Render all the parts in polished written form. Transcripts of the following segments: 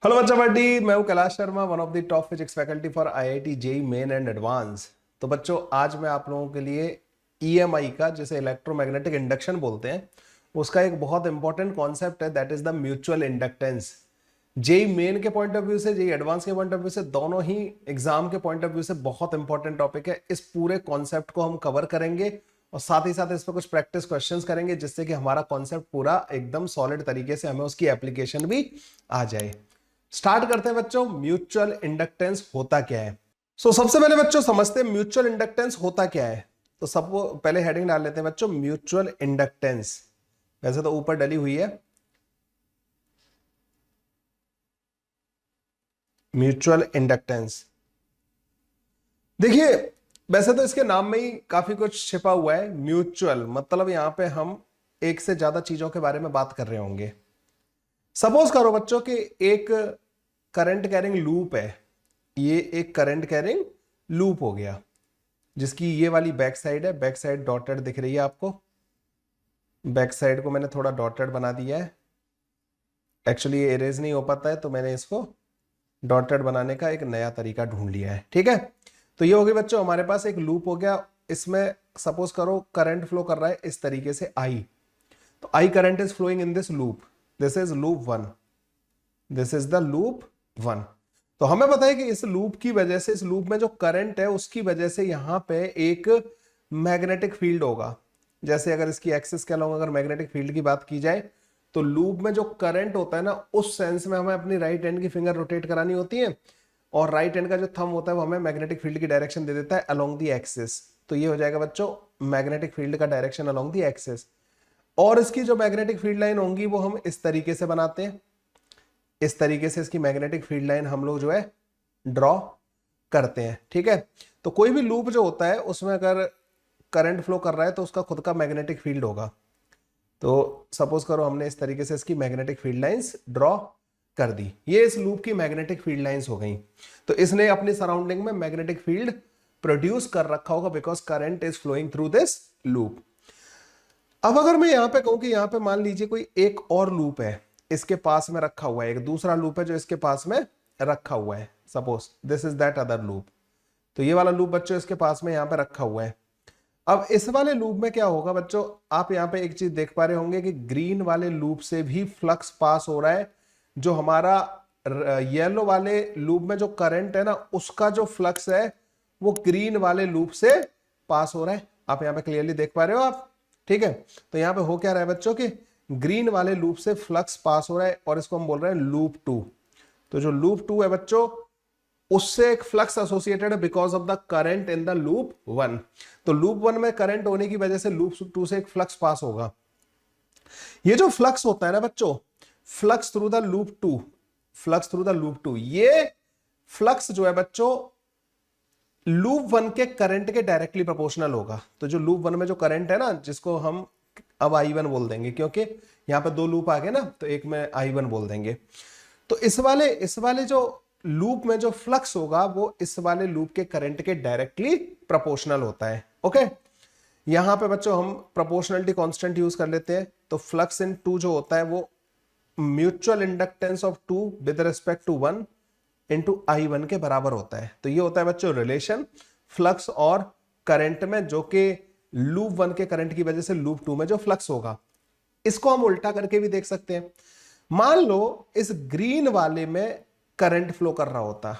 Hello बच्चा party, मैं हूं Kailash Sharma, one of the top physics faculty for IIT JEE Main and Advanced. तो बच्चों, आज मैं आप लोगों के लिए ईएमआई का, जिसे इलेक्ट्रोमैग्नेटिक इंडक्शन बोलते हैं, उसका एक बहुत इंपॉर्टेंट कॉन्सेप्ट है, that is the mutual inductance. JEE Main के पॉइंट ऑफ व्यू से, जेई एडवांस के पॉइंट ऑफ व्यू से, दोनों ही एग्जाम के पॉइंट ऑफ व्यू से बहुत इंपॉर्टेंट टॉपिक है। इस पूरे कॉन्सेप्ट को हम कवर करेंगे और साथ ही साथ इस पर कुछ प्रैक्टिस क्वेश्चंस करेंगे, जिससे कि हमारा कॉन्सेप्ट पूरा एकदम सॉलिड तरीके से हमें उसकी एप्लीकेशन भी आ जाए। स्टार्ट करते हैं बच्चों, म्यूचुअल इंडक्टेंस होता क्या है। सबसे पहले बच्चों समझते हैं म्यूचुअल इंडक्टेंस होता क्या है। तो सबको पहले हेडिंग डाल लेते हैं बच्चों, म्यूचुअल इंडक्टेंस। वैसे तो ऊपर डली हुई है, म्यूचुअल इंडक्टेंस। देखिए, वैसे तो इसके नाम में ही काफी कुछ छिपा हुआ है। म्यूचुअल मतलब यहां पे हम एक से ज्यादा चीजों के बारे में बात कर रहे होंगे। सपोज करो बच्चों कि एक करंट कैरिंग लूप है, ये एक करंट कैरिंग लूप हो गया, जिसकी ये वाली बैक साइड है। बैक साइड डॉटेड दिख रही है आपको। बैक साइड को मैंने थोड़ा डॉटेड बना दिया है। एक्चुअली ये इरेज नहीं हो पाता है, तो मैंने इसको डॉटेड बनाने का एक नया तरीका ढूंढ लिया है। ठीक है, तो ये हो गया बच्चों, हमारे पास एक लूप हो गया। इसमें सपोज करो करंट फ्लो कर रहा है इस तरीके से, आई। तो I current is flowing in this loop, this is loop one, this is the loop one. तो हमें पता है कि इस लूप की वजह से, इस लूप में जो करंट है उसकी वजह से यहां पे एक मैग्नेटिक फील्ड होगा। जैसे अगर इसकी एक्सिस के अलावा अगर मैग्नेटिक फील्ड की बात की जाए, तो लूप में जो करंट होता है ना, उस सेंस में हमें अपनी राइट हैंड की फिंगर रोटेट करानी होती है, और राइट हैंड का जो थंब होता है वो हमें मैग्नेटिक फील्ड की डायरेक्शन दे देता है अलोंग दी एक्सिस। तो ये हो जाएगा बच्चों मैग्नेटिक फील्ड का डायरेक्शन अलोंग दी एक्सिस। और इसकी जो मैग्नेटिक फील्ड लाइन होंगी वो हम इस तरीके से बनाते हैं। इस तरीके से इसकी मैग्नेटिक फील्ड लाइन हम लोग जो है ड्रॉ करते हैं। ठीक है, तो कोई भी लूप जो होता है उसमें अगर करंट फ्लो कर रहा है तो उसका खुद का मैग्नेटिक फील्ड होगा। तो सपोज करो हमने इस तरीके से इसकी मैग्नेटिक फील्ड लाइंस ड्रॉ कर दी, ये इस लूप की मैग्नेटिक फील्ड लाइंस हो गई। तो इसने अपनी सराउंडिंग में मैग्नेटिक फील्ड प्रोड्यूस कर रखा होगा, because current is flowing through this loop. अब अगर मैं यहां पे कहूं कि यहां पे मान लीजिए कोई एक और लूप है, इसके पास में रखा हुआ है, एक दूसरा लूप है जो इसके पास में रखा हुआ है। Suppose this is that other loop. तो ये वाला लूप बच्चों इसके पास में यहां पे रखा हुआ है। अब इस वाले लूप में क्या होगा बच्चों, आप यहां पे एक चीज देख पा रहे होंगे कि ग्रीन वाले लूप से भी फ्लक्स पास हो रहा है। जो हमारा येलो वाले लूप में जो करंट है ना, उसका जो फ्लक्स है वो ग्रीन वाले लूप से पास हो रहा है। आप यहां पे क्लियरली देख पा रहे हो आप। ठीक है, तो यहां पे हो क्या रहा है बच्चों कि ग्रीन वाले लूप से फ्लक्स पास हो रहा है, और इसको हम बोल रहे हैं लूप टू। तो जो लूप टू है बच्चों, उससे एक फ्लक्स एसोसिएटेड है because of the current in the loop one. तो लूप वन में करंट होने की वजह से लूप टू से एक फ्लक्स पास होगा। ये जो फ्लक्स होता है ना बच्चों, flux through the loop two, flux through the loop two, ये फ्लक्स जो है बच्चों लूप वन के करंट के डायरेक्टली प्रोपोर्शनल होगा। तो जो लूप वन में जो करंट है ना, जिसको हम अब I1 बोल देंगे, क्योंकि यहां पे दो लूप आ गए ना, तो एक में I1 बोल देंगे। तो इस वाले जो लूप में जो फ्लक्स होगा वो इस वाले लूप के करंट के डायरेक्टली प्रोपोर्शनल होता है। ओके, यहां पे बच्चों हम प्रोपोर्शनलिटी कांस्टेंट यूज कर लेते हैं। तो फ्लक्स इन टू जो होता है वो mutual inductance of two with respect to one into I1 के बराबर होता है। तो ये होता है बच्चों रिलेशन फ्लक्स और करंट में, जो कि लूप वन के करंट की वजह से लूप टू में जो फ्लक्स होगा। इसको हम उल्टा करके भी देख सकते हैं। मान लो इस ग्रीन वाले में करंट फ्लो कर रहा होता,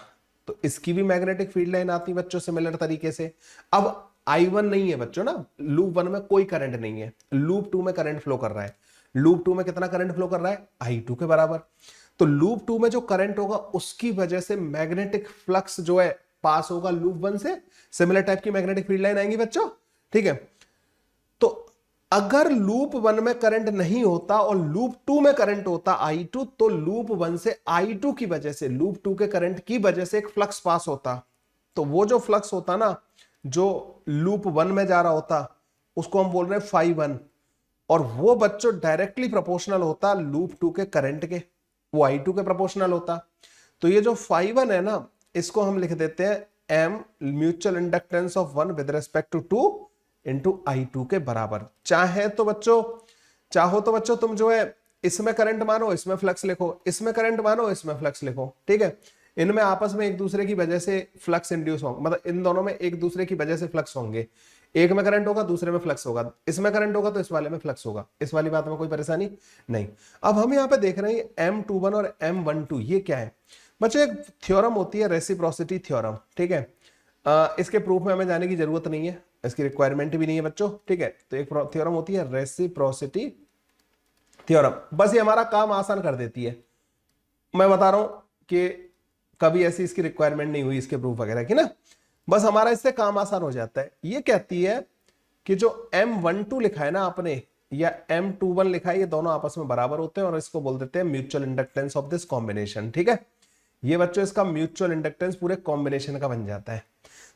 तो इसकी भी मैग्नेटिक फील्ड लाइन आती बच्चों सिमिलर तरीके से। अब I1 नहीं है बच्चों ना, लूप वन में कोई करंट नहीं है, लूप टू में करंट फ्लो कर रहा है। लूप टू में कितना करंट फ्लो कर रहा है, I2 के बराबर। तो लूप टू में जो करंट होगा उसकी वजह से मैग्नेटिक फ्लक्स जो है पास होगा लूप वन से। सिमिलर टाइप की मैग्नेटिक फील्ड लाइन आएंगी बच्चों। ठीक है, तो अगर लूप वन में करंट नहीं होता और लूप टू में करंट होता I2, तो लूप वन से I2 की वजह से, लूप टू के करंट की वजह से एक फ्लक्स पास होता। तो वो जो फ्लक्स होता ना, जो लूप वन में जा रहा होता, उसको हम बोल रहे हैं φ1, और वो बच्चों डायरेक्टली प्रोपोर्शनल होता लूप टू के करंट के, वो I2 के प्रोपोर्शनल होता। तो ये जो φ1 है ना, इसको हम लिख देते हैं m mutual inductance of one with respect to two into I2 के बराबर। चाहो तो बच्चों तुम जो है इसमें करंट मानो, इसमें फ्लक्स लिखो, इसमें करंट मानो, इसमें फ्लक्स लिखो, ठीक है। इनमें आपस में एक दूसरे की वजह से फ्लक्स इंड्यूस होंगे, मतलब इन दोनों में एक दूसरे की वजह से फ्लक्स होंगे। एक में करंट होगा, दूसरे में फ्लक्स होगा, इसमें करंट होगा तो इस वाले में फ्लक्स होगा। इस वाली बात में कोई परेशानी नहीं। अब हम यहाँ पे देख रहे हैं M21 और M12, ये क्या है बच्चों? एक थ्योरम होती है रेसिप्रोसिटी थ्योरम, ठीक है। इसके प्रूफ में हमें जाने की जरूरत नहीं है, इसकी रिक्वायरमेंट भी नहीं है बच्चों, ठीक है। तो एक थ्योरम होती है रेसिप्रोसिटी थ्योरम, बस ये हमारा काम आसान कर देती है। मैं बता रहा हूं कि कभी ऐसी इसकी रिक्वायरमेंट नहीं हुई इसके प्रूफ वगैरह की ना, बस हमारा इससे काम आसान हो जाता है। ये कहती है कि जो M12 लिखा है ना आपने या M21 लिखा है, ये दोनों आपस में बराबर होते हैं और इसको बोल देते हैं mutual inductance of this combination, ठीक है। ये बच्चों इसका म्यूचुअल इंडक्टेंस पूरे कॉम्बिनेशन का बन जाता है।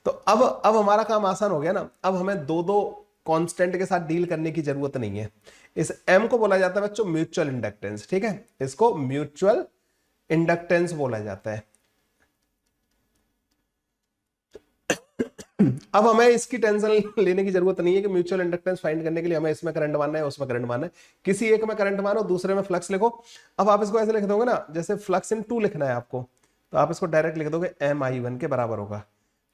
तो अब हमारा काम आसान हो गया ना। अब हमें दो दो कांस्टेंट के साथ डील करने की जरूरत नहीं है। इस M को बोला जाता है बच्चों म्यूचुअल इंडक्टेंस, ठीक है। इसको म्यूचुअल इंडक्टेंस बोला जाता है। अब हमें इसकी टेंशन लेने की जरूरत नहीं है कि म्यूचुअल इंडक्टेंस फाइंड करने के लिए हमें इसमें करंट मानना है, उसमें करंट मानना है। किसी एक में करंट मानो, दूसरे में फ्लक्स लिखो। अब आप इसको ऐसे लिख दोगे ना, जैसे फ्लक्स इन 2 लिखना है आपको, तो आप इसको डायरेक्ट लिख दोगे MI1 के बराबर होगा।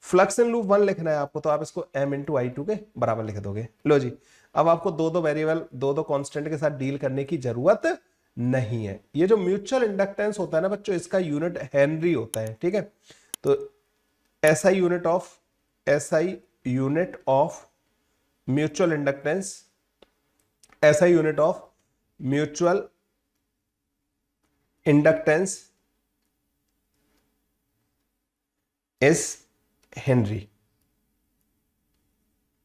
फ्लक्स इन लूप 1 लिखना है आपको, तो आप इसको M×I2 के बराबर लिख दोगे। लो जी, अब आपको दो दो वेरिएबल, दो दो कांस्टेंट के साथ डील करने की जरूरत नहीं है। ये जो म्यूचुअल इंडक्टेंस होता है ना बच्चों, इसका यूनिट हेनरी होता है, ठीक है। तो SI unit of mutual inductance, SI unit of mutual inductance is Henry,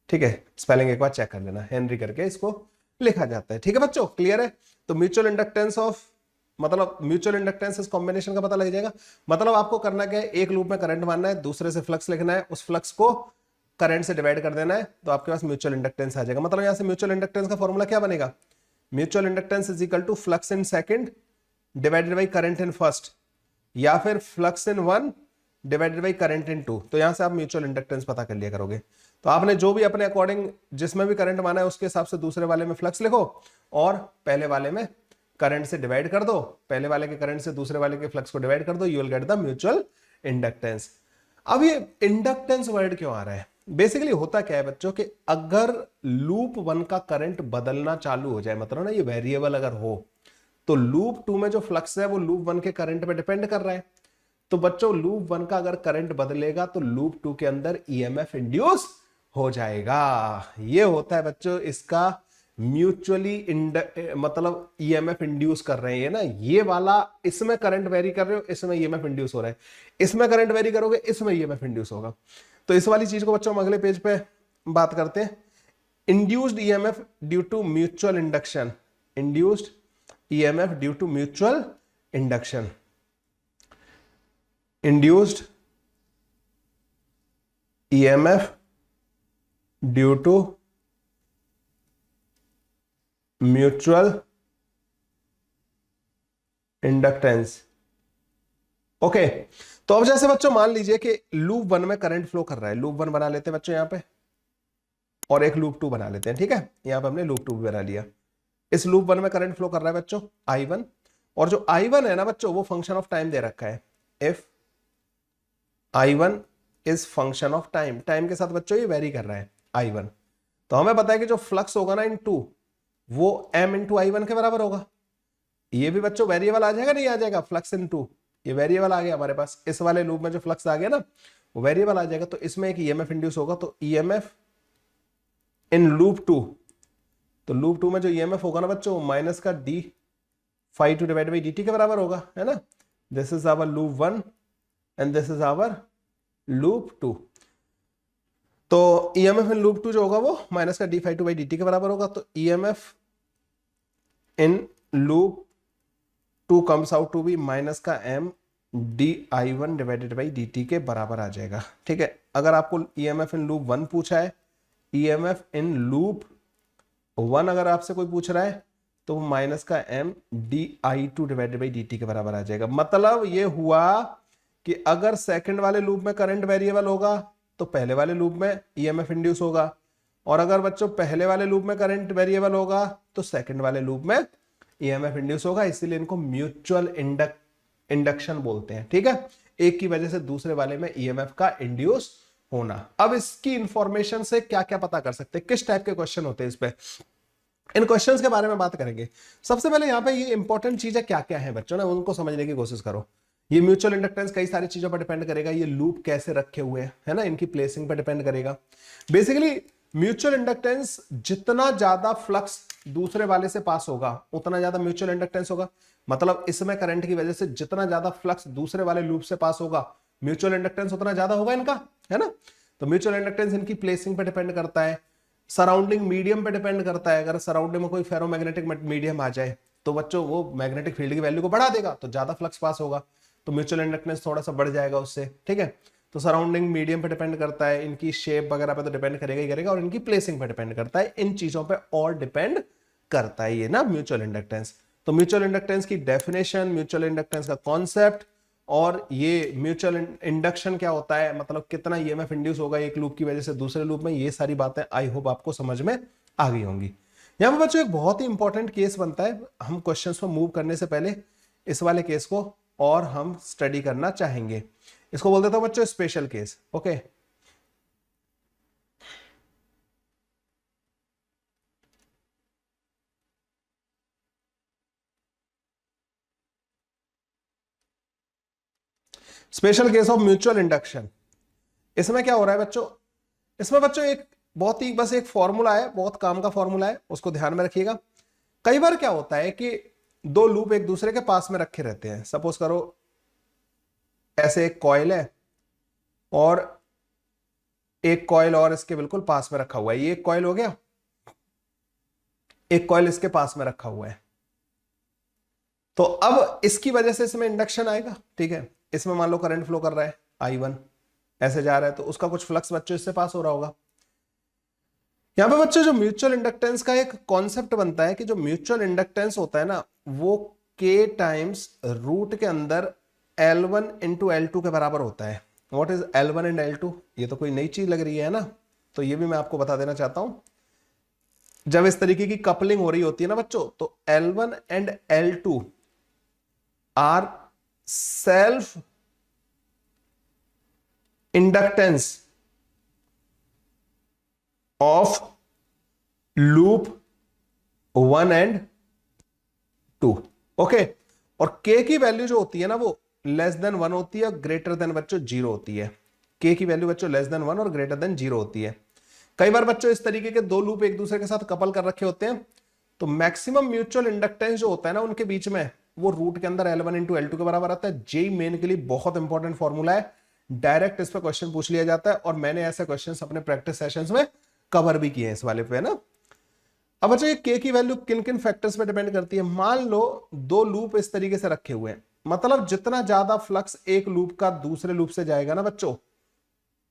ठीक है। स्पेलिंग एक बार चेक कर लेना, हेनरी करके इसको लिखा जाता है, ठीक है बच्चों, क्लियर है। तो म्यूचुअल इंडक्टेंस ऑफ, मतलब म्यूचुअल इंडक्टेंस इस कॉम्बिनेशन का पता लग जाएगा। मतलब आपको करना क्या है, एक लूप में करंट मानना है, दूसरे से फ्लक्स लिखना है, उस फ्लक्स को करंट से डिवाइड कर देना है, तो आपके पास म्यूचुअल इंडक्टेंस आ जाएगा। मतलब यहां से म्यूचुअल इंडक्टेंस का फॉर्मूला क्या बनेगा? Mutual inductance is equal to flux in second divided by current in first, या फिर flux in 1 divided by current in 2। तो यहां से आप म्यूचुअल इंडक्टेंस पता कर लिया करोगे। तो आपने जो भी अपने अकॉर्डिंग जिसमें भी करंट माना है उसके हिसाब से दूसरे वाले में फ्लक्स लिखो और पहले वाले में करंट से डिवाइड कर दो, पहले वाले के करंट से दूसरे वाले के फ्लक्स को डिवाइड कर दो, you will get the mutual inductance. अब ये इंडक्टेंस वर्ड क्यों आ रहा है? बेसिकली होता क्या है बच्चों कि अगर लूप 1 का करंट बदलना चालू हो जाए, मतलब ना ये वेरिएबल अगर हो, तो लूप 2 में जो फ्लक्स है वो लूप 1 के करंट पे डिपेंड कर रहा है। तो बच्चों लूप 1 का अगर करंट बदलेगा तो लूप 2 के अंदर EMF इंड्यूस हो जाएगा। ये होता है बच्चों इसका म्यूचुअली मतलब EMF इंड्यूस कर रहे हैं ना, ये वाला, इसमें करंट वेरी कर रहे हो, इसमें EMF इंड्यूस हो रहा है, इसमें करंट वेरी करोगे, इसमें EMF इंड्यूस होगा। तो इस वाली चीज को बच्चों हम अगले पेज पे बात करते हैं। Induced EMF due to mutual induction, induced EMF due to mutual induction, induced EMF due to mutual inductance. Okay, तो अब जैसे बच्चों मान लीजिए कि लूप 1 में करंट फ्लो कर रहा है, लूप 1 बना लेते हैं बच्चों यहां पे, और एक लूप 2 बना लेते हैं, ठीक है। यहां पे हमने लूप 2 भी बना लिया। इस लूप 1 में करंट फ्लो कर रहा है बच्चों I1, और जो I1 है ना बच्चों वो फंक्शन ऑफ टाइम दे रखा है। If I1 is function of time, time के साथ बच्चों ये वेरी कर रहा है I1, तो हमें पता है कि जो फ्लक्स होगा ना इन 2 वो M×I1 के बराबर होगा। ये भी बच्चों वेरिएबल आ जाएगा, नहीं आ जाएगा? फ्लक्स इन 2 ये वेरिएबल आ गया हमारे पास, इस वाले लूप में जो फ्लक्स आ गया ना वो वेरिएबल आ जाएगा। तो इसमें एक EMF इंड्यूस होगा, तो EMF इन लूप 2, तो लूप 2 में जो EMF होगा ना बच्चों माइनस का d∅2 डिवाइड बाई dt के बराबर होगा, है ना। This is our loop 1 and this is our loop 2। तो EMF इन लूप 2 जो होगा वो माइनस का d∅2 बाई dt के बराबर होगा। तो EMF in loop 2 comes out to be minus का M dI1 divided by dt के बराबर आ जाएगा, ठीक है। अगर आपको EMF इन लूप 1 पूछा है, EMF इन लूप 1 अगर आपसे कोई पूछ रहा है तो माइनस का M dI2 divided by dt के बराबर आ जाएगा। मतलब ये हुआ कि अगर सेकंड वाले लूप में करंट वेरिएबल होगा तो पहले वाले लूप में EMF इंड्यूस होगा, और अगर बच्चों पहले वाले लूप में करंट वेरिएबल होगा तो सेकंड वाले लूप में ईएमएफ इंड्यूस होगा, इसीलिए इनको म्यूचुअल इंडक्शन बोलते हैं। ठीक है, एक की वजह से दूसरे वाले में ईएमएफ का इंड्यूस होना। अब इसकी इंफॉर्मेशन से क्या क्या पता कर सकते हैं, किस टाइप के क्वेश्चन होते हैं इस पे, इन क्वेश्चंस के बारे में बात करेंगे। सबसे पहले यहाँ पे ये इंपॉर्टेंट चीजें क्या क्या है बच्चों ना, उनको समझने की कोशिश करो। ये म्यूचुअल इंडक्टेंस कई सारी चीजों पर डिपेंड करेगा, ये लूप कैसे रखे हुए हैं है ना, इनकी प्लेसिंग पर डिपेंड करेगा। बेसिकली म्यूचुअल इंडक्टेंस, जितना ज्यादा फ्लक्स दूसरे वाले से पास होगा उतना ज्यादा म्यूचुअल इंडक्टेंस होगा। मतलब इसमें करंट की वजह से जितना ज्यादा फ्लक्स दूसरे वाले लूप से पास होगा, म्यूचुअल इंडक्टेंस उतना ज्यादा होगा इनका, है ना। तो म्यूचुअल इंडक्टेंस इनकी प्लेसिंग पे डिपेंड करता है, सराउंडिंग मीडियम पे डिपेंड करता है। अगर सराउंडिंग में कोई फेरोमैग्नेटिक मीडियम आ जाए तो बच्चों वो मैग्नेटिक फील्ड की वैल्यू को बढ़ा देगा, तो ज्यादा फ्लक्स पास होगा, तो म्यूचुअल इंडक्टेंस थोड़ा सा बढ़ जाएगा उससे। ठीक है, तो सराउंडिंग मीडियम पे डिपेंड करता है, इनकी शेप वगैरह पे तो डिपेंड करेगा ही करेगा, और इनकी प्लेसिंग पे डिपेंड करता है, इन चीजों पे और डिपेंड करता है ये ना म्यूचुअल इंडक्टेंस। तो म्यूचुअल इंडक्टेंस की डेफिनेशन, म्यूचुअल इंडक्टेंस का कॉन्सेप्ट, और ये म्यूचुअल इंडक्शन क्या होता है, मतलब कितना ईएमएफ इंड्यूस होगा एक लूप की वजह से दूसरे लूप में, ये सारी बातें आई होप आपको समझ में आ गई होंगी। यहां पर बच्चों एक बहुत ही इंपॉर्टेंट केस बनता है, हम क्वेश्चंस पर मूव करने से पहले इस वाले केस को और हम स्टडी करना चाहेंगे। इसको बोल देता हूं बच्चों special case. Okay, special case of mutual induction. इसमें क्या हो रहा है बच्चों, इसमें बच्चों एक बहुत ही बस एक फॉर्मूला है, बहुत काम का फॉर्मूला है, उसको ध्यान में रखिएगा। कई बार क्या होता है कि दो लूप एक दूसरे के पास में रखे रहते हैं। सपोज करो ऐसे एक कॉइल है और एक कॉइल और इसके बिल्कुल पास में रखा हुआ है, ये एक कॉइल हो गया, एक कॉइल इसके पास में रखा हुआ है। तो अब इसकी वजह से इसमें इंडक्शन आएगा। ठीक है, इसमें मान लो करंट फ्लो कर रहा है I1, ऐसे जा रहा है, तो उसका कुछ फ्लक्स बच्चों इससे पास हो रहा होगा। यहां पे बच्चों जो म्यूचुअल इंडक्टेंस का एक कॉन्सेप्ट बनता है कि जो म्यूचुअल इंडक्टेंस होता है ना, वो K टाइम्स रूट के अंदर L1 इंटू L2 के बराबर होता है। What is L1 and L2, ये तो कोई नई चीज लग रही है ना, तो ये भी मैं आपको बता देना चाहता हूं। जब इस तरीके की कपलिंग हो रही होती है ना बच्चों, तो L1 and L2 are self inductance of loop 1 and 2। Okay, और K की वैल्यू जो होती है ना वो लेस देन 1 होती है, ग्रेटर देन बच्चों 0 होती है। K की वैल्यू बच्चों लेस देन 1 और ग्रेटर देन 0 होती है। कई बार बच्चों इस तरीके के दो लूप एक दूसरे के साथ कपल कर रखे होते हैं, तो मैक्सिमम म्यूचुअल इंडक्टेंस जो होता है ना उनके बीच में, वो रूट के अंदर L1 इंटू L2 के बराबर आता है। जेई मेन के लिए बहुत इंपॉर्टेंट फॉर्मूला है, डायरेक्ट इस पर क्वेश्चन पूछ लिया जाता है, और मैंने ऐसे क्वेश्चंस अपने प्रैक्टिस सेशंस में कवर भी किए हैं इस वाले पे ना। अब बच्चों ये K की वैल्यू किन किन फैक्टर्स पे डिपेंड करती है। मान लो दो लूप इस तरीके से रखे हुए हैं, मतलब जितना ज्यादा फ्लक्स एक लूप का दूसरे लूप से जाएगा ना बच्चों,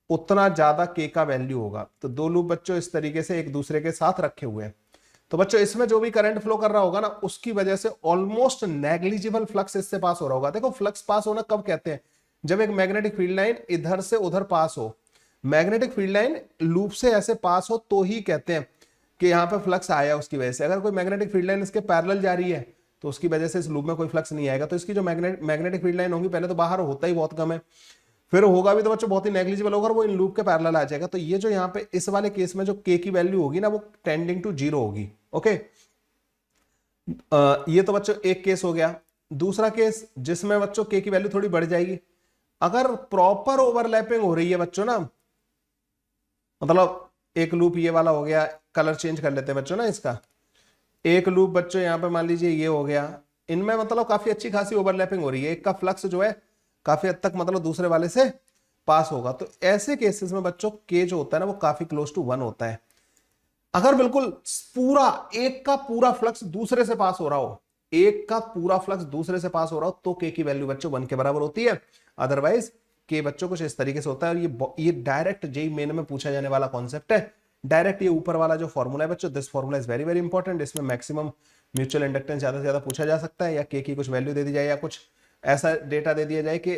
उतना ज्यादा K का वैल्यू होगा। तो दो लूप बच्चों इस तरीके से एक दूसरे के साथ रखे हुए हैं, तो बच्चों इसमें जो भी करंट फ्लो कर रहा होगा ना, उसकी वजह से ऑलमोस्ट नेग्लिजिबल फ्लक्स इससे पास हो रहा होगा। देखो फ्लक्स पास होना कब कहते हैं, जब एक मैग्नेटिक फील्ड लाइन इधर से उधर पास हो, मैग्नेटिक फील्ड लाइन लूप से ऐसे पास हो, तो ही कहते हैं कि यहां पे फ्लक्स आया उसकी वजह से। अगर कोई मैग्नेटिक फील्ड लाइन इसके पैरेलल जा रही है तो उसकी वजह से इस लूप में कोई फ्लक्स नहीं आएगा। तो इसकी जो मैग्नेटिक फील्ड लाइन होगी, पहले तो बाहर होता ही बहुत कम है, फिर होगा भी तो बच्चों बहुत ही नेग्लिजिबल होगा, वो इन लूप के पैरेलल आ जाएगा। तो ये जो यहाँ पे इस वाले केस में जो K की वैल्यू होगी ना, वो टेंडिंग टू 0 होगी। ओके, ये तो बच्चों एक केस हो गया। दूसरा केस जिसमें बच्चों K की वैल्यू थोड़ी बढ़ जाएगी, अगर प्रॉपर ओवरलैपिंग हो रही है बच्चों ना, मतलब एक लूप ये वाला हो गया, कलर चेंज कर लेते हैं बच्चों ना इसका, एक लूप बच्चों यहां पे मान लीजिए ये हो गया, इनमें मतलब काफी अच्छी खासी ओवरलैपिंग हो रही है, एक का फ्लक्स जो है काफी हद तक मतलब दूसरे वाले से पास होगा। तो ऐसे केसेस में बच्चों K जो होता है ना, वो काफी क्लोज टू 1 होता है। अगर बिल्कुल पूरा एक का पूरा फ्लक्स दूसरे से पास हो रहा हो, एक का पूरा फ्लक्स दूसरे से पास हो रहा हो, तो K की वैल्यू बच्चों 1 के बराबर होती है। अदरवाइज K बच्चों कुछ इस तरीके से होता है। और ये डायरेक्ट जेईई मेन में पूछा जाने वाला कॉन्सेप्ट है। डायरेक्ट ये ऊपर वाला जो फॉर्मूला है बच्चों, this formula is very very important. इसमें मैक्सिमम म्यूचुअल इंडक्टेंस ज्यादा से ज्यादा पूछा जा सकता है, या K की कुछ वैल्यू दे दी जाए, या कुछ ऐसा डेटा दे दिया जाए कि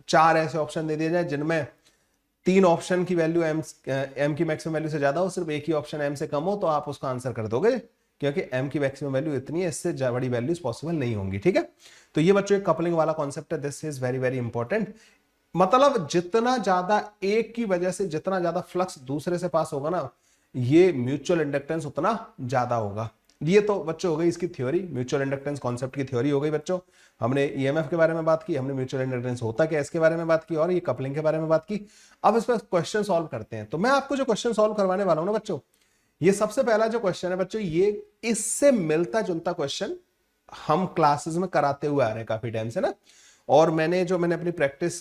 4 ऐसे ऑप्शन दे दिए जाए जिनमें 3 ऑप्शन की वैल्यू m की मैक्सिमम वैल्यू से ज्यादा हो, सिर्फ एक ही ऑप्शन m से कम हो, तो आप उसका आंसर कर दोगे क्योंकि m की मैक्सिमम वैल्यू इतनी है, इससे बड़ी वैल्यूज पॉसिबल नहीं होंगी। ठीक है, तो ये बच्चों एक कपलिंग वाला कॉन्सेप्ट है, this is very very important. मतलब जितना ज्यादा एक की वजह से जितना ज्यादा फ्लक्स दूसरे से पास होगा ना, ये म्यूचुअल इंडक्टेंस उतना ज्यादा होगा। ये तो बच्चों हो गई इसकी थ्योरी, म्यूचुअल इंडक्टेंस कॉन्सेप्ट की थ्योरी हो गई बच्चों। हमने ईएमएफ के बारे में बात की, हमने म्यूचुअल इंडक्टेंस होता क्या इसके बारे में बात की, और ये कपलिंग के बारे में बात की। अब इस पर क्वेश्चन सॉल्व करते हैं। तो मैं आपको जो क्वेश्चन सॉल्व करवाने वाला हूं ना बच्चों, ये सबसे पहला जो क्वेश्चन है बच्चों, ये इससे मिलता जुलता क्वेश्चन हम क्लासेस में कराते हुए आ रहे हैं काफी टाइम से ना। और मैंने अपनी प्रैक्टिस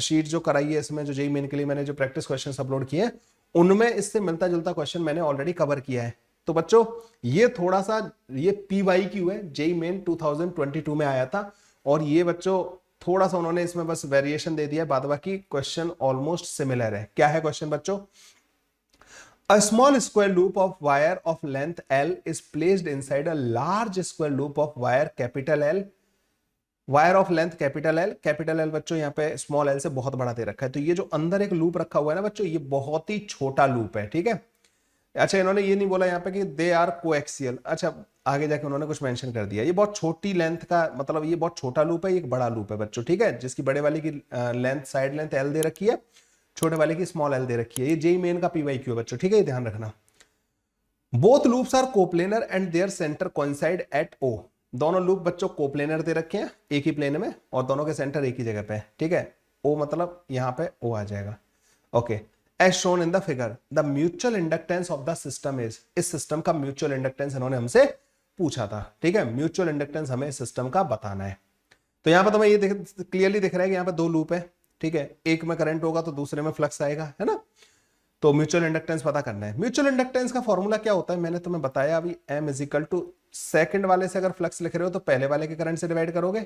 शीट जो कराई है, इसमें जो जेईई मेन के लिए मैंने जो प्रैक्टिस क्वेश्चन अपलोड किए हैं, उनमें इससे मिलता जुलता क्वेश्चन मैंने ऑलरेडी कवर किया है। तो बच्चों ये थोड़ा सा ये PYQ है, जेईई मेन 2022 में आया था, और ये बच्चों थोड़ा सा उन्होंने इसमें बस वेरिएशन दे दिया है, बाद बाकी क्वेश्चन ऑलमोस्ट सिमिलर है। क्या है क्वेश्चन बच्चों? A small square loop of wire of length L is placed inside a large square loop of wire capital L. Wire of length capital L बच्चों यहाँ पे स्मॉल एल से बहुत बड़ा दे रखा है। तो ये जो अंदर एक लूप रखा हुआ है ना बच्चों, ये बहुत ही छोटा लूप है। ठीक है, अच्छा इन्होंने ये नहीं बोला यहाँ पे कि दे आर कोएक्सियल, अच्छा आगे जाके उन्होंने कुछ मेंशन कर दिया। ये बहुत छोटी लेंथ का मतलब ये बहुत छोटा लूप है, ये एक बड़ा लूप है बच्चों। ठीक है, जिसकी बड़े वाले की लेंथ साइड लेंथ एल दे रखी है, छोटे वाले की स्मॉल एल दे रखी है। ये जेईई मेन का PYQ है बच्चों। ठीक है, ये ध्यान रखना। Both loops are coplanar and their center coincide at O। दोनों लूप बच्चों कोप्लेनर दे रखे हैं एक ही प्लेन में, और दोनों के सेंटर एक ही जगह पे है। ठीक है, O मतलब यहां पे O आ जाएगा। Okay, as shown in the figure the mutual inductance of the system is. इस सिस्टम का म्यूचुअल इंडक्टेंस इन्होंने हमसे पूछा था। ठीक है, म्यूचुअल इंडक्टेंस हमें सिस्टम का बताना है। तो यहां पर तुम्हें ये क्लियरली दिख रहा है कि यहां पे दो लूप है। ठीक है, एक में करंट होगा तो दूसरे में फ्लक्स आएगा, है ना। तो म्यूचुअल इंडक्टेंस पता करना है। म्यूचुअल इंडक्टेंस का फॉर्मूला क्या होता है मैंने तुम्हें बताया अभी, M इजिकल टू सेकंड वाले से अगर फ्लक्स लिख रहे हो तो पहले वाले के करंट से डिवाइड करोगे,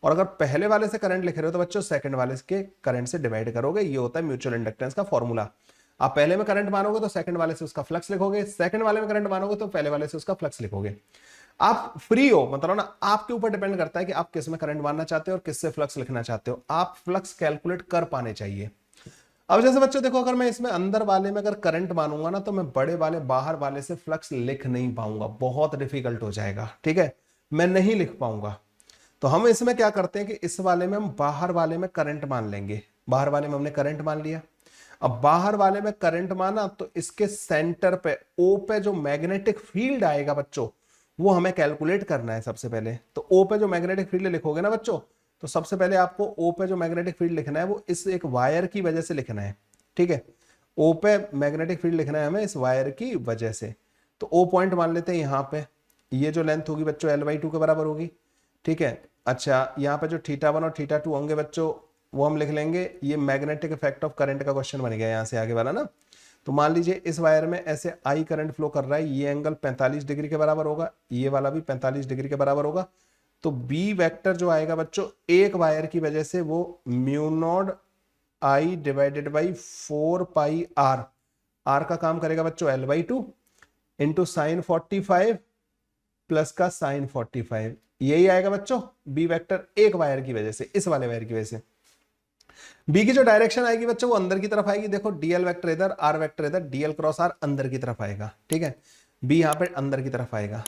और अगर पहले वाले से करंट लिख रहे हो तो बच्चों सेकंड वाले के करंट से डिवाइड करोगे। ये होता है म्यूचुअल इंडक्टेंस का फॉर्मूला। आप पहले में करंट मानोगे तो सेकंड वाले से उसका फ्लक्स लिखोगे, सेकंड वाले में करंट मानोगे तो पहले वाले से उसका फ्लक्स लिखोगे। आप फ्री हो, मतलब ना आपके ऊपर डिपेंड करता है कि आप किस में करंट मानना चाहते हो और किससे फ्लक्स लिखना चाहते हो। आप फ्लक्स कैलकुलेट कर पाने चाहिए। अब जैसे बच्चों देखो, अगर मैं इसमें अंदर वाले में अगर करंट मानूंगा ना, तो मैं बड़े वाले बाहर वाले से फ्लक्स लिख नहीं पाऊंगा, बहुत डिफिकल्ट हो जाएगा। ठीक है, मैं नहीं लिख पाऊंगा। तो हम इसमें क्या करते हैं कि इस वाले में हम बाहर वाले में करंट मान लेंगे। बाहर वाले में हमने करंट मान लिया। अब बाहर वाले में करंट माना तो इसके सेंटर पे O पे जो मैग्नेटिक फील्ड आएगा बच्चों, वो हमें कैलकुलेट करना है सबसे पहले। तो O पे जो मैग्नेटिक फील्ड लिखोगे ना बच्चों, तो सबसे पहले आपको O पे जो मैग्नेटिक फील्ड लिखना है वो इस एक वायर की वजह से लिखना है। ठीक है, O पे मैग्नेटिक फील्ड लिखना है हमें इस वायर की वजह से। तो O पॉइंट मान लेते हैं यहाँ पे। ये जो लेंथ होगी बच्चों L/2 के बराबर होगी। ठीक है, अच्छा यहाँ पे जो θ1 और θ2 होंगे बच्चों, वो हम लिख लेंगे। ये मैग्नेटिक इफेक्ट ऑफ करंट का क्वेश्चन बन गया यहाँ से आगे वाला ना। तो मान लीजिए इस वायर में ऐसे I करंट फ्लो कर रहा है, ये एंगल 45 डिग्री के बराबर होगा, ये वाला भी 45 डिग्री के बराबर होगा। तो B वेक्टर जो आएगा बच्चों एक वायर की वजह से वो mu naught I divided by 4πr, R का काम करेगा बच्चों L/2 इंटू साइन 45 प्लस का साइन 45, यही आएगा बच्चों B वेक्टर एक वायर की वजह से, इस वाले वायर की वजह से। B की जो डायरेक्शन आएगी बच्चों वो अंदर की तरफ आएगी। देखो DL वेक्टर इधर, R वेक्टर इधर, DL क्रॉस R अंदर की तरफ आएगा। ठीक है, B यहां पे अंदर की तरफ आएगा।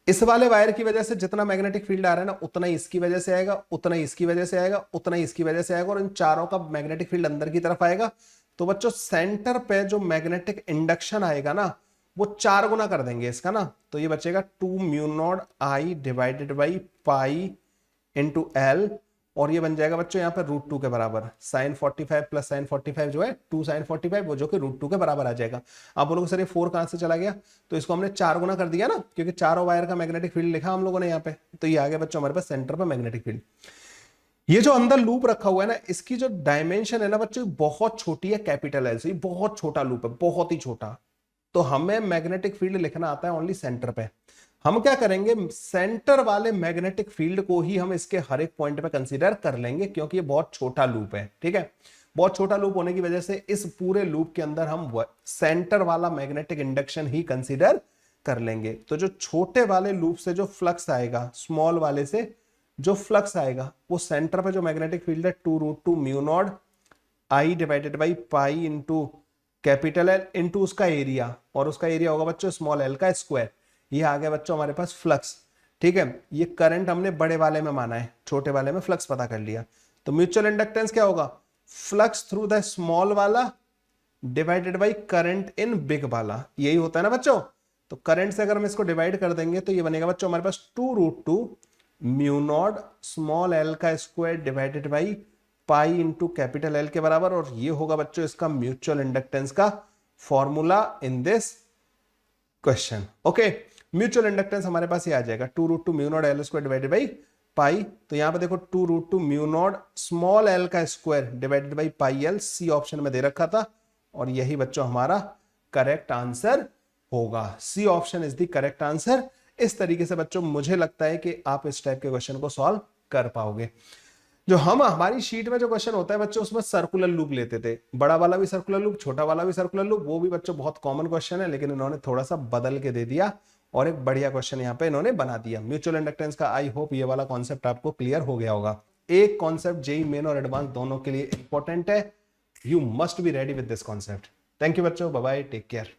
इस वाले वायर की वजह से जितना मैग्नेटिक फील्ड आ रहा है ना, उतना ही इसकी वजह से आएगा, उतना ही इसकी वजह से आएगा, उतना ही इसकी वजह से आएगा, और इन चारों का मैग्नेटिक फील्ड अंदर की तरफ आएगा। तो बच्चों सेंटर पे जो मैग्नेटिक इंडक्शन आएगा ना, वो 4 गुना कर देंगे इसका ना। तो ये बचेगा 2 mu naught I divided by pi into L, और ये बन जाएगा बच्चों यहाँ पे √2 के बराबर। साइन 45 प्लस साइन 45 जो है 2 साइन 45, वो जो कि √2 के बराबर आ जाएगा। आप बोलोगे सर ये 4 कहां से चला गया? तो इसको हमने 4 गुना कर दिया ना, क्योंकि चारों वायर का मैग्नेटिक फील्ड लिखा हम लोगों ने यहाँ पे। तो ये आ गया बच्चों हमारे पास सेंटर पे मैग्नेटिक फील्ड। ये जो अंदर लूप रखा हुआ है ना, इसकी जो डायमेंशन है ना बच्चों बहुत छोटी है, कैपिटल L से। बहुत छोटा लूप है, बहुत ही छोटा। तो हमें मैग्नेटिक फील्ड लिखना आता है ओनली सेंटर पे। हम क्या करेंगे, सेंटर वाले मैग्नेटिक फील्ड को ही हम इसके हर एक पॉइंट पे कंसीडर कर लेंगे, क्योंकि ये बहुत छोटा लूप है। ठीक है, बहुत छोटा लूप होने की वजह से इस पूरे लूप के अंदर हम सेंटर वाला मैग्नेटिक इंडक्शन ही कंसीडर कर लेंगे। तो जो छोटे वाले लूप से जो फ्लक्स आएगा, स्मॉल वाले से जो फ्लक्स आएगा, वो सेंटर पे जो मैग्नेटिक फील्ड है 2√2 mu not I divided by pi into capital L into उसका एरिया, और उसका एरिया होगा बच्चों स्मॉल l का स्क्वायर। ये आ गया बच्चों हमारे पास फ्लक्स, ठीक है। ये करंट हमने बड़े वाले में माना है, छोटे वाले में फ्लक्स पता कर लिया। तो म्यूचुअल इंडक्टेंस क्या होगा, फ्लक्स थ्रू द स्मॉल वाला divided by current in big वाला, यही होता है ना बच्चों। तो करंट से अगर हम इसको डिवाइड कर देंगे तो ये बनेगा बच्चों हमारे पास 2√2 म्यू नॉट स्मॉल एल का square divided by pi into capital L के बराबर, और ये होगा बच्चों इसका म्यूचुअल इंडक्टेंस का formula in this question. Okay, mutual inductance हमारे पास ये आ जाएगा 2√2 mu naught L square divided by pi. तो यहां पे देखो 2√2 म्यू नॉट स्मॉल एल का square divided by pi L, C option में दे रखा था, और यही बच्चों हमारा करेक्ट आंसर होगा। C option is the correct answer. इस तरीके से बच्चों मुझे लगता है कि आप इस टाइप के क्वेश्चन को सॉल्व कर पाओगे। जो हमारी शीट में जो क्वेश्चन होता है बच्चों, उसमें सर्कुलर लूप लेते थे, बड़ा वाला भी सर्कुलर लूप, छोटा वाला भी सर्कुलर लूप, वो भी बच्चों बहुत कॉमन क्वेश्चन है, लेकिन इन्होंने थोड़ा सा बदल के दे दिया और एक बढ़िया क्वेश्चन यहाँ पे इन्होंने बना दिया म्यूचुअल इंडक्टेंस का। आई होप ये वाला कॉन्सेप्ट आपको क्लियर हो गया होगा। एक कॉन्सेप्ट जेई मेन और एडवांस दोनों के लिए इंपॉर्टेंट है, you must be ready with this concept. Thank you बच्चों, बाय बाय, टेक केयर।